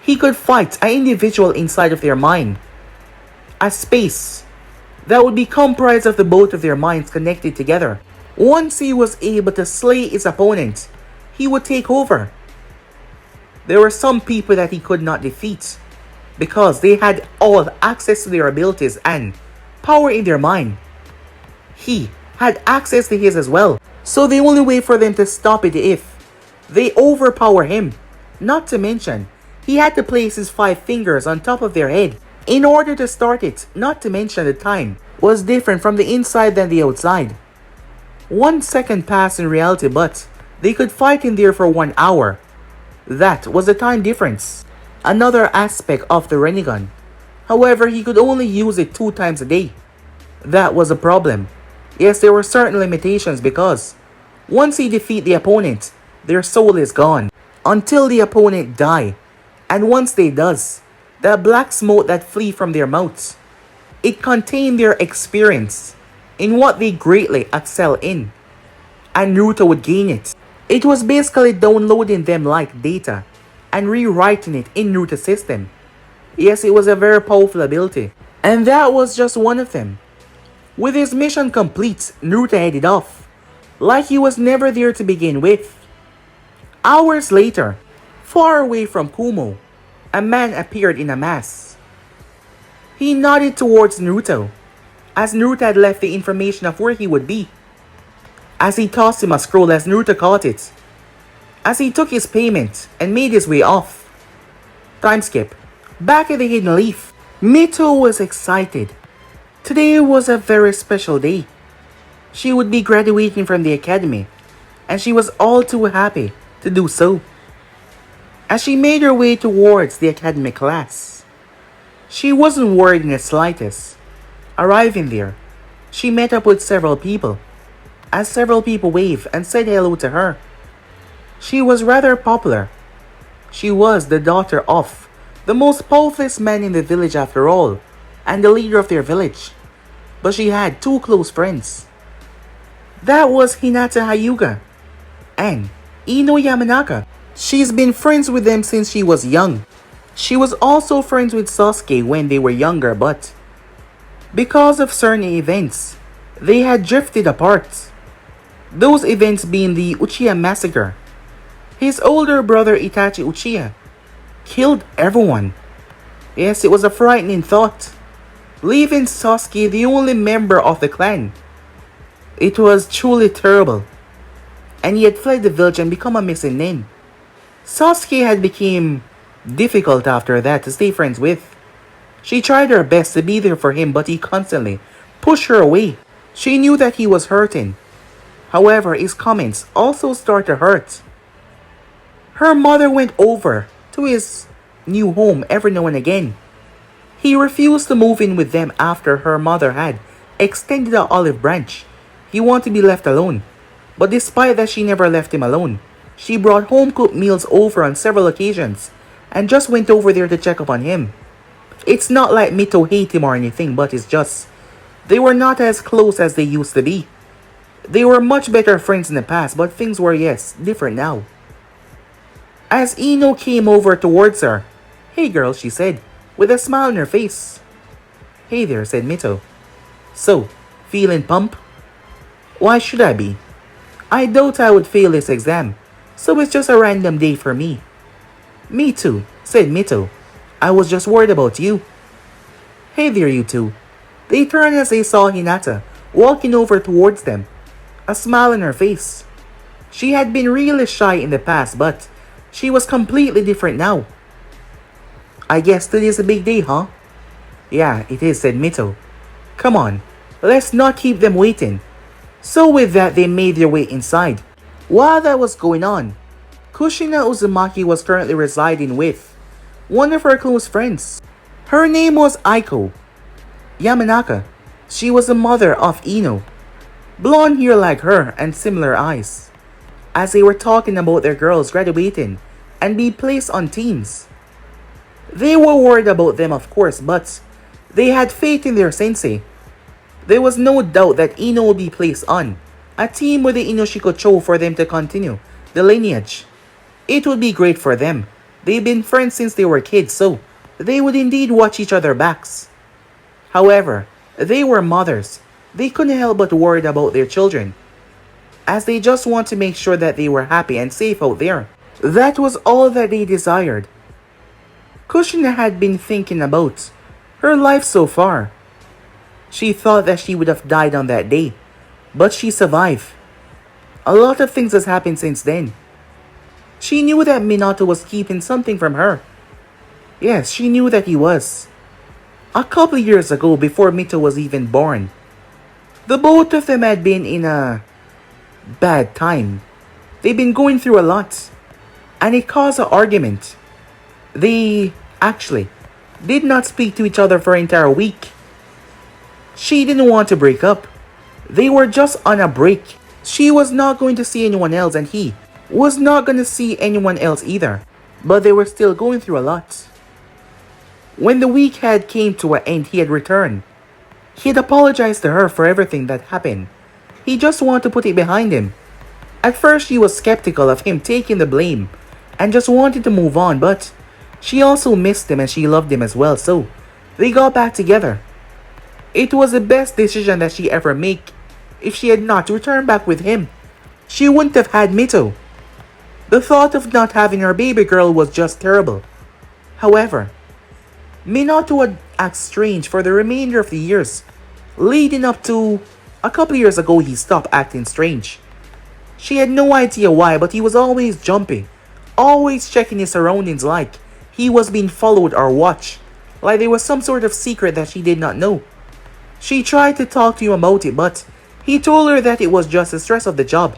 He could fight an individual inside of their mind, a space that would be comprised of the both of their minds connected together. Once he was able to slay his opponent, he would take over. There were some people that he could not defeat because they had all access to their abilities and power in their mind. He had access to his as well, so the only way for them to stop it if They overpower him. Not to mention, he had to place his 5 fingers on top of their head in order to start it, not to mention the time was different from the inside than the outside. 1 second passed in reality, but they could fight in there for 1 hour. That was the time difference. Another aspect of the Rinnegan. However, he could only use it 2 times a day. That was a problem. Yes, there were certain limitations because once he defeat the opponent, their soul is gone until the opponent die. And once they does, the black smoke that flee from their mouths, it contained their experience in what they greatly excel in. And Naruto would gain it. It was basically downloading them like data and rewriting it in Naruto's system. Yes, it was a very powerful ability. And that was just one of them. With his mission complete, Naruto headed off, like he was never there to begin with. Hours later, far away from Kumo, a man appeared in a mask. He nodded towards Naruto, as Naruto had left the information of where he would be. As he tossed him a scroll as Naruto caught it. As he took his payment and made his way off. Time skip. Back at the Hidden Leaf, Mito was excited. Today was a very special day. She would be graduating from the academy, and she was all too happy to do so. As she made her way towards the academy class, she wasn't worried in the slightest. Arriving there, she met up with several people, as several people waved and said hello to her. She was rather popular. She was the daughter of the most powerful man in the village after all, and the leader of their village. But she had 2 close friends. That was Hinata Hyuga and Ino Yamanaka. She's been friends with them since she was young. She was also friends with Sasuke when they were younger, but because of certain events, they had drifted apart. Those events being the Uchiha massacre. His older brother Itachi Uchiha killed everyone. Yes, it was a frightening thought, leaving Sasuke the only member of the clan. It was truly terrible, and he had fled the village and become a missing nin. Sasuke had become difficult after that to stay friends with. She tried her best to be there for him, but he constantly pushed her away. She knew that he was hurting. However, his comments also started to hurt. Her mother went over to his new home every now and again. He refused to move in with them after her mother had extended an olive branch. He wanted to be left alone. But despite that, she never left him alone. She brought home-cooked meals over on several occasions and just went over there to check up on him. It's not like Mito hate him or anything, but it's just they were not as close as they used to be. They were much better friends in the past, but things were, yes, different now. As Ino came over towards her, "Hey girl," she said, with a smile on her face. "Hey there," said Mito. "So, feeling pumped?" "Why should I be? I doubt I would fail this exam, so it's just a random day for me." "Me too," said Mito. "I was just worried about you." "Hey there, you two." They turned as they saw Hinata walking over towards them, a smile on her face. She had been really shy in the past, but she was completely different now. "I guess today's a big day, huh?" "Yeah, it is," said Mito. "Come on, let's not keep them waiting." So with that, they made their way inside. While that was going on, Kushina Uzumaki was currently residing with one of her close friends. Her name was Aiko Yamanaka. She was the mother of Ino. Blonde hair like her and similar eyes. As they were talking about their girls graduating and be placed on teams. They were worried about them, of course, but they had faith in their sensei. There was no doubt that Ino would be placed on a team with the Inoshikocho for them to continue the lineage. It would be great for them. They've been friends since they were kids, so they would indeed watch each other's backs. However, they were mothers. They couldn't help but worried about their children, as they just want to make sure that they were happy and safe out there. That was all that they desired. Kushina had been thinking about her life so far. She thought that she would have died on that day, but she survived. A lot of things has happened since then. She knew that Minato was keeping something from her. Yes, she knew that he was. A couple years ago, before Mito was even born, the both of them had been in a bad time. They've been going through a lot, and it caused an argument. They actually did not speak to each other for an entire week. She didn't want to break up. They were just on a break. She was not going to see anyone else, and he was not going to see anyone else either. But they were still going through a lot. When the week had came to an end, he had returned. He had apologized to her for everything that happened. He just wanted to put it behind him. At first, she was skeptical of him taking the blame and just wanted to move on, but she also missed him and she loved him as well, so they got back together. It was the best decision that she ever made. If she had not returned back with him, she wouldn't have had Mito. The thought of not having her baby girl was just terrible. However, Minato would act strange for the remainder of the years, leading up to a couple years ago he stopped acting strange. She had no idea why, but he was always jumping, always checking his surroundings like he was being followed or watched, like there was some sort of secret that she did not know. She tried to talk to him about it, but he told her that it was just the stress of the job.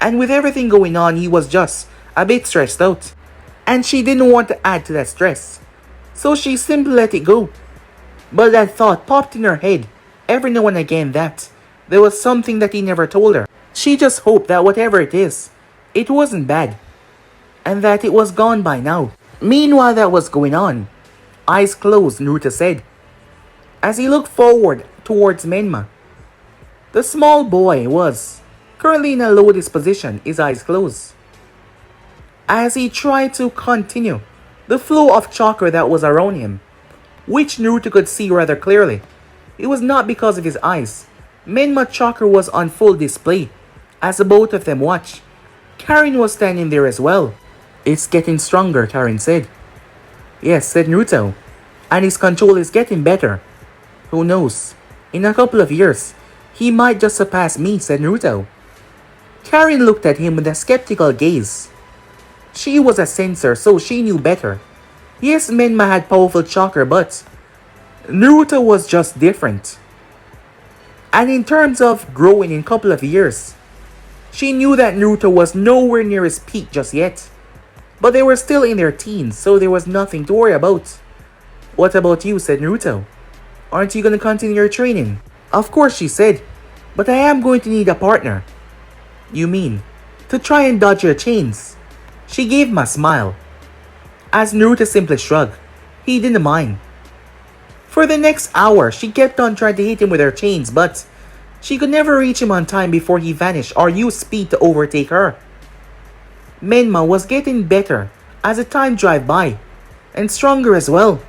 And with everything going on, he was just a bit stressed out. And she didn't want to add to that stress. So she simply let it go. But that thought popped in her head every now and again that there was something that he never told her. She just hoped that whatever it is, it wasn't bad. And that it was gone by now. Meanwhile that was going on, eyes closed, Naruto said, as he looked forward towards Menma. The small boy was currently in a lotus position, his eyes closed. As he tried to continue the flow of chakra that was around him, which Naruto could see rather clearly. It was not because of his eyes. Menma chakra was on full display as the both of them watched. Karen was standing there as well. It's getting stronger, Karen said. Yes, said Naruto, and his control is getting better. Who knows? In a couple of years, he might just surpass me, said Naruto. Karen looked at him with a skeptical gaze. She was a censor, so she knew better. Yes, Menma had powerful chakra, but Naruto was just different. And in terms of growing in a couple of years, she knew that Naruto was nowhere near his peak just yet. But they were still in their teens, so there was nothing to worry about. What about you, said Naruto. Aren't you going to continue your training? Of course, she said, but I am going to need a partner. You mean, to try and dodge your chains? She gave him a smile. As Naruto simply shrugged, he didn't mind. For the next hour, she kept on trying to hit him with her chains, but she could never reach him on time before he vanished or used speed to overtake her. Menma was getting better as the time dragged by, and stronger as well.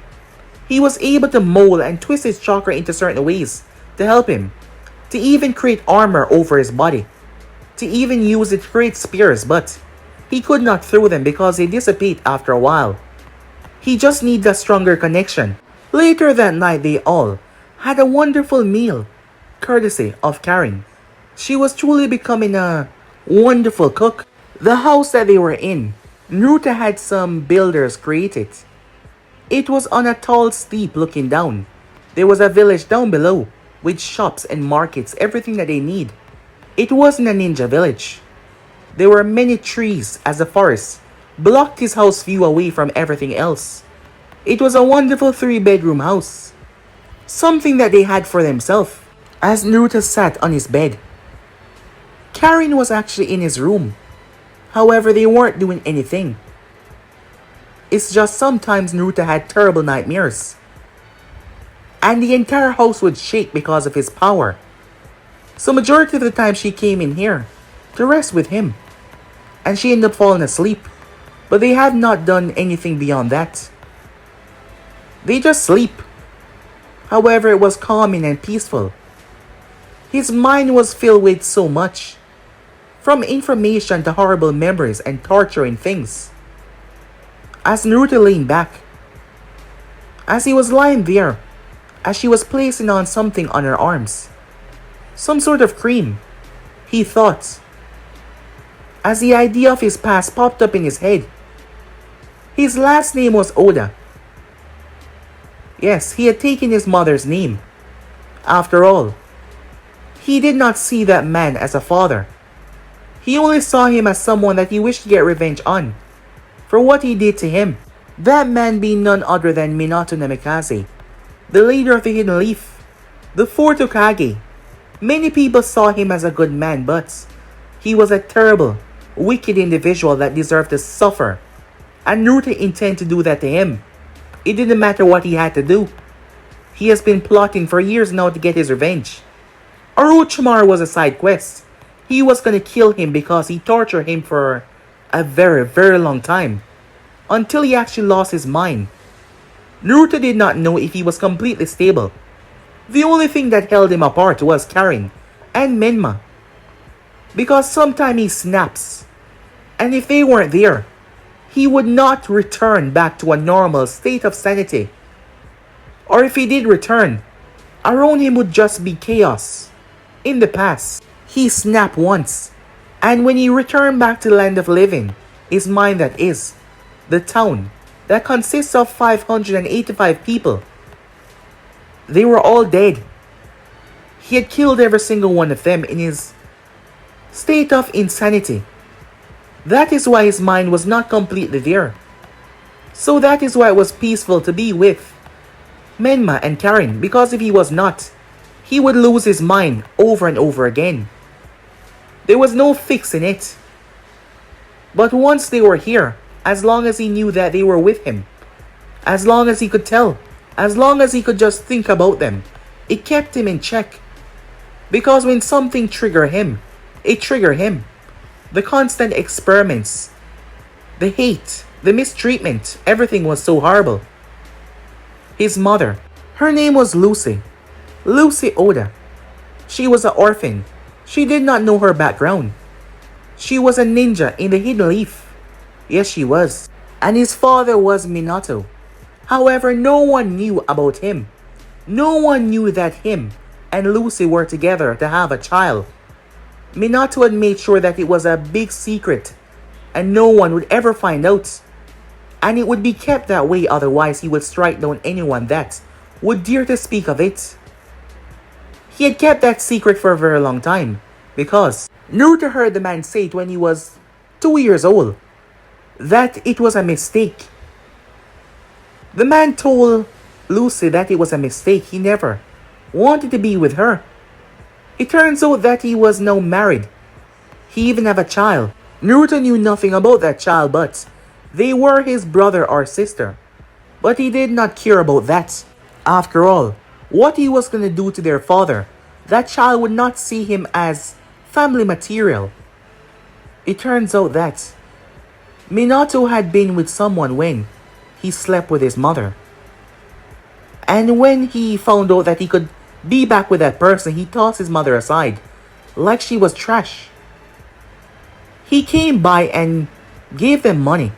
He was able to mold and twist his chakra into certain ways to help him, to even create armor over his body, to even use it to create spears, but he could not throw them because they dissipate after a while. He just needed a stronger connection. Later that night, they all had a wonderful meal, courtesy of Karen. She was truly becoming a wonderful cook. The house that they were in, Naruto had some builders create it. It was on a tall steep looking down. There was a village down below, with shops and markets, everything that they need. It wasn't a ninja village. There were many trees as the forest blocked his house view away from everything else. It was a wonderful 3-bedroom house. Something that they had for themselves. As Naruto sat on his bed, Karen was actually in his room. However, they weren't doing anything. It's just sometimes Naruto had terrible nightmares. And the entire house would shake because of his power. So majority of the time she came in here to rest with him. And she ended up falling asleep. But they have not done anything beyond that. They just sleep. However, it was calming and peaceful. His mind was filled with so much. From information to horrible memories and torturing things. As Naruto leaned back, as he was lying there, as she was placing on something on her arms, some sort of cream, he thought, as the idea of his past popped up in his head. His last name was Oda. Yes, he had taken his mother's name. After all, he did not see that man as a father. He only saw him as someone that he wished to get revenge on for what he did to him. That man being none other than Minato Namikaze, the leader of the Hidden Leaf, the fourth Hokage. Many people saw him as a good man, but he was a terrible, wicked individual that deserved to suffer. And Naruto intended to do that to him. It didn't matter what he had to do. He has been plotting for years now to get his revenge. Orochimaru was a side quest. He was gonna kill him because he tortured him for a very, very long time, until he actually lost his mind. Naruto did not know if he was completely stable. The only thing that held him apart was Karen and Menma, because sometimes he snaps, and if they weren't there, he would not return back to a normal state of sanity. Or if he did return, around him would just be chaos. In the past, he snapped once, and when he returned back to the land of living, his mind that is, the town that consists of 585 people, they were all dead. He had killed every single one of them in his state of insanity. That is why his mind was not completely there. So that is why it was peaceful to be with Menma and Karen, because if he was not, he would lose his mind over and over again. There was no fixing it. But once they were here, as long as he knew that they were with him, as long as he could tell, as long as he could just think about them, it kept him in check. Because when something triggered him, it triggered him. The constant experiments, the hate, the mistreatment, everything was so horrible. His mother, her name was Lucy Oda. She was an orphan. She did not know her background. She was a ninja in the Hidden Leaf. Yes, she was. And his father was Minato. However, no one knew about him. No one knew that him and Lucy were together to have a child. Minato had made sure that it was a big secret and no one would ever find out. And it would be kept that way, otherwise he would strike down anyone that would dare to speak of it. He had kept that secret for a very long time because Naruto heard the man say it when he was 2 years old, that it was a mistake. The man told Lucy that it was a mistake. He never wanted to be with her. It turns out that he was now married. He even had a child. Naruto knew nothing about that child, but they were his brother or sister. But he did not care about that. After all, what he was going to do to their father, that child would not see him as family material. It turns out that Minato had been with someone when he slept with his mother. And when he found out that he could be back with that person, he tossed his mother aside like she was trash. He came by and gave them money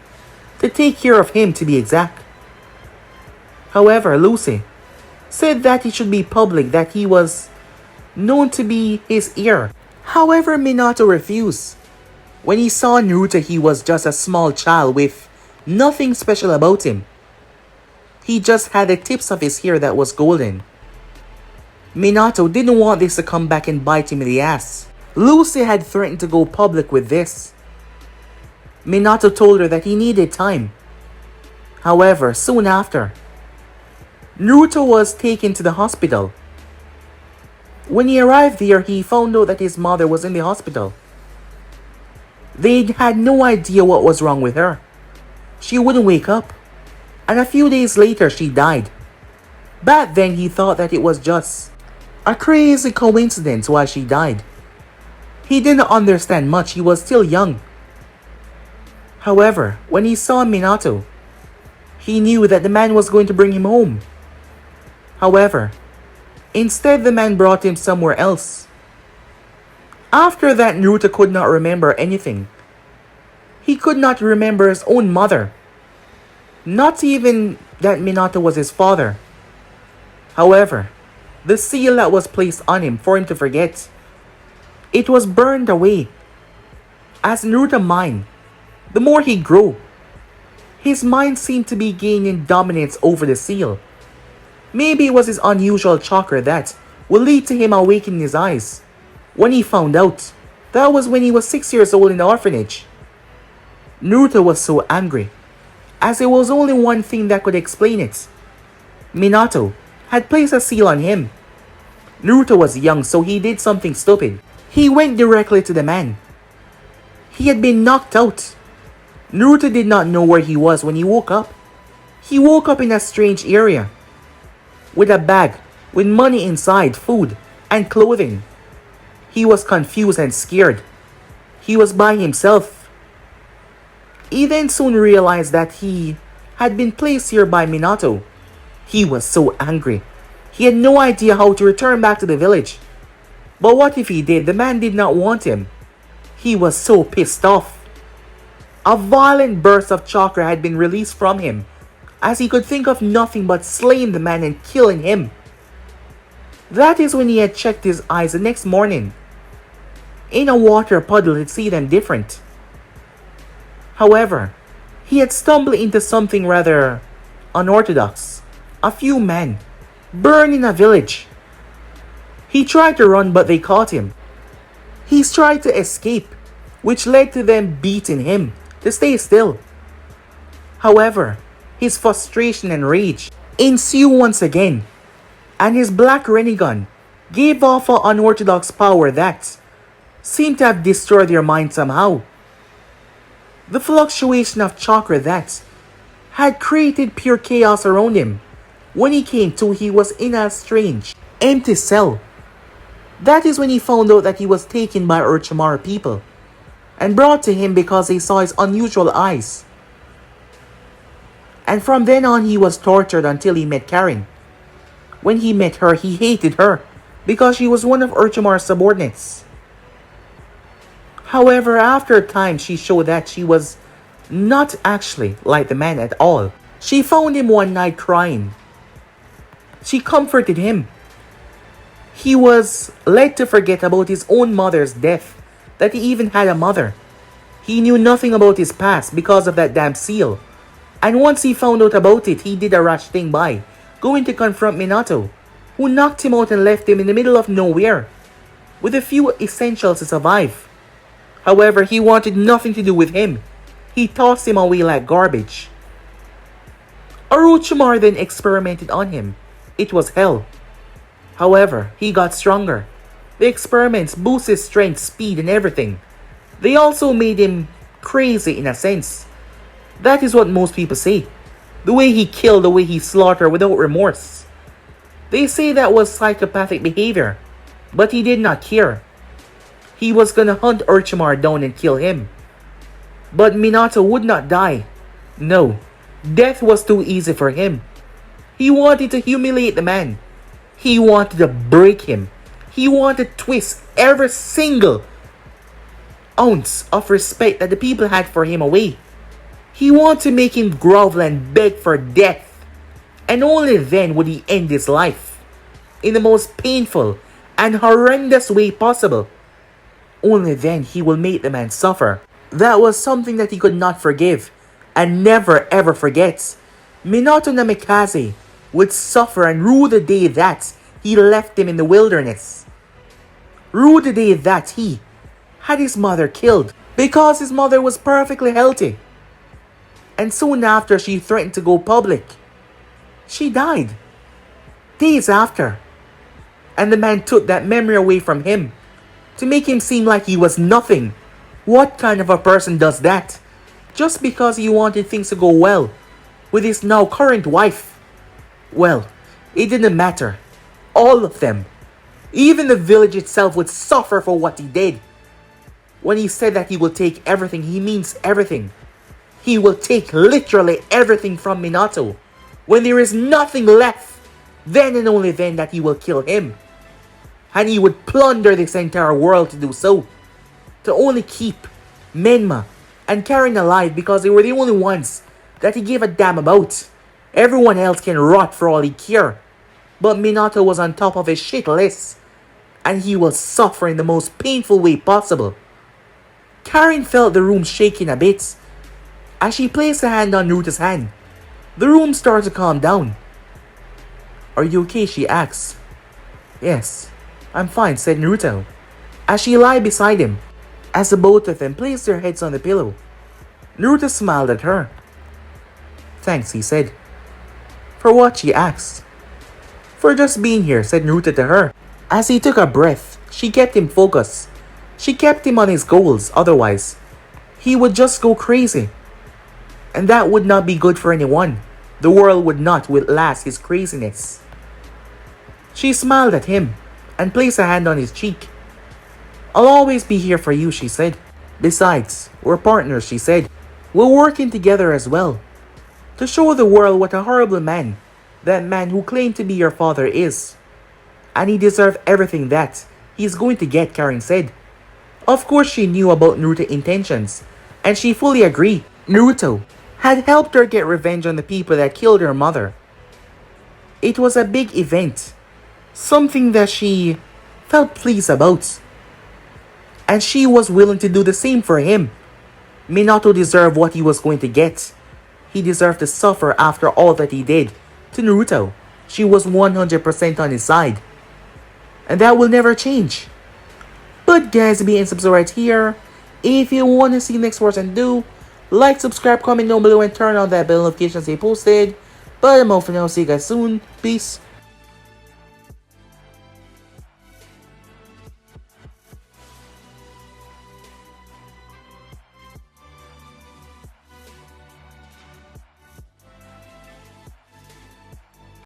to take care of him, to be exact. However, Lucy said that it should be public that he was known to be his heir. However, Minato refused. When he saw Naruto, he was just a small child with nothing special about him. He just had the tips of his hair that was golden. Minato didn't want this to come back and bite him in the ass. Lucy had threatened to go public with this. Minato told her that he needed time. However, soon after, Naruto was taken to the hospital. When he arrived there, he found out that his mother was in the hospital. They had no idea what was wrong with her. She wouldn't wake up. And a few days later, she died. Back then, he thought that it was just a crazy coincidence why she died. He didn't understand much. He was still young. However, when he saw Minato, he knew that the man was going to bring him home. However, instead the man brought him somewhere else. After that, Naruto could not remember anything. He could not remember his own mother. Not even that Minato was his father. However, the seal that was placed on him for him to forget, it was burned away. As Naruto mined, the more he grew, his mind seemed to be gaining dominance over the seal. Maybe it was his unusual chakra that would lead to him awakening his eyes. When he found out, that was when he was 6 years old in the orphanage. Naruto was so angry, as there was only one thing that could explain it. Minato had placed a seal on him. Naruto was young, so he did something stupid. He went directly to the man. He had been knocked out. Naruto did not know where he was when he woke up. He woke up in a strange area, with a bag with money inside, food, and clothing. He was confused and scared. He was by himself. He then soon realized that he had been placed here by Minato. He was so angry. He had no idea how to return back to the village. But what if he did? The man did not want him. He was so pissed off. A violent burst of chakra had been released from him, as he could think of nothing but slaying the man and killing him. That is when he had checked his eyes the next morning. In a water puddle to see them different. However, he had stumbled into something rather unorthodox. A few men burned in a village. He tried to run, but they caught him. He tried to escape, which led to them beating him to stay still. However, his frustration and rage ensued once again, and his black Rinnegan gave off an unorthodox power that seemed to have destroyed their mind somehow. The fluctuation of chakra that had created pure chaos around him. When he came to, he was in a strange, empty cell. That is when he found out that he was taken by Orochimaru people and brought to him because they saw his unusual eyes. And from then on he was tortured until he met Karen. When he met her, he hated her because she was one of Orochimaru's subordinates. However, after a time she showed that she was not actually like the man at all. She found him one night crying. She comforted him. He was led to forget about his own mother's death, that he even had a mother. He knew nothing about his past because of that damn seal. And once he found out about it, he did a rash thing by going to confront Minato, who knocked him out and left him in the middle of nowhere, with a few essentials to survive. However, he wanted nothing to do with him. He tossed him away like garbage. Orochimaru then experimented on him. It was hell. However, he got stronger. The experiments boosted his strength, speed, and everything. They also made him crazy in a sense. That is what most people say. The way he killed, the way he slaughtered without remorse. They say that was psychopathic behavior, but he did not care. He was gonna hunt Orochimaru down and kill him. But Minato would not die. No, death was too easy for him. He wanted to humiliate the man. He wanted to break him. He wanted to twist every single ounce of respect that the people had for him away. He wanted to make him grovel and beg for death. And only then would he end his life. In the most painful and horrendous way possible. Only then he will make the man suffer. That was something that he could not forgive and never ever forget. Minato Namikaze would suffer and rue the day that he left him in the wilderness. Rue the day that he had his mother killed because his mother was perfectly healthy. And soon after she threatened to go public. She died. Days after. And the man took that memory away from him to make him seem like he was nothing. What kind of a person does that? Just because he wanted things to go well with his now current wife. Well, it didn't matter. All of them. Even the village itself would suffer for what he did. When he said that he will take everything, he means everything. He will take literally everything from Minato. When there is nothing left, then and only then that he will kill him. And he would plunder this entire world to do so. To only keep Menma and Karen alive because they were the only ones that he gave a damn about. Everyone else can rot for all he cared. But Minato was on top of his shit list. And he will suffer in the most painful way possible. Karen felt the room shaking a bit. As she placed a hand on Naruto's hand, the room started to calm down. "Are you okay?" she asked. "Yes, I'm fine," said Naruto, as she lay beside him. As the both of them placed their heads on the pillow, Naruto smiled at her. "Thanks," he said. "For what?" she asked. "For just being here," said Naruto to her. As he took a breath, she kept him focused. She kept him on his goals, otherwise, he would just go crazy. And that would not be good for anyone. The world would not outlast his craziness. She smiled at him and placed a hand on his cheek. "I'll always be here for you," she said. "Besides, we're partners," she said. "We're working together as well, to show the world what a horrible man that man who claimed to be your father is. And he deserves everything that he's going to get," Karen said. Of course she knew about Naruto's intentions, and she fully agreed. Naruto had helped her get revenge on the people that killed her mother. It was a big event, something that she felt pleased about. And she was willing to do the same for him. Minato deserved what he was going to get. He deserved to suffer after all that he did to Naruto. She was 100% on his side. And that will never change. But guys, be and subscribe right here. If you want to see next words and do, like, subscribe, comment down below, and turn on that bell notification to stay posted. But I'm out for now. See you guys soon. Peace.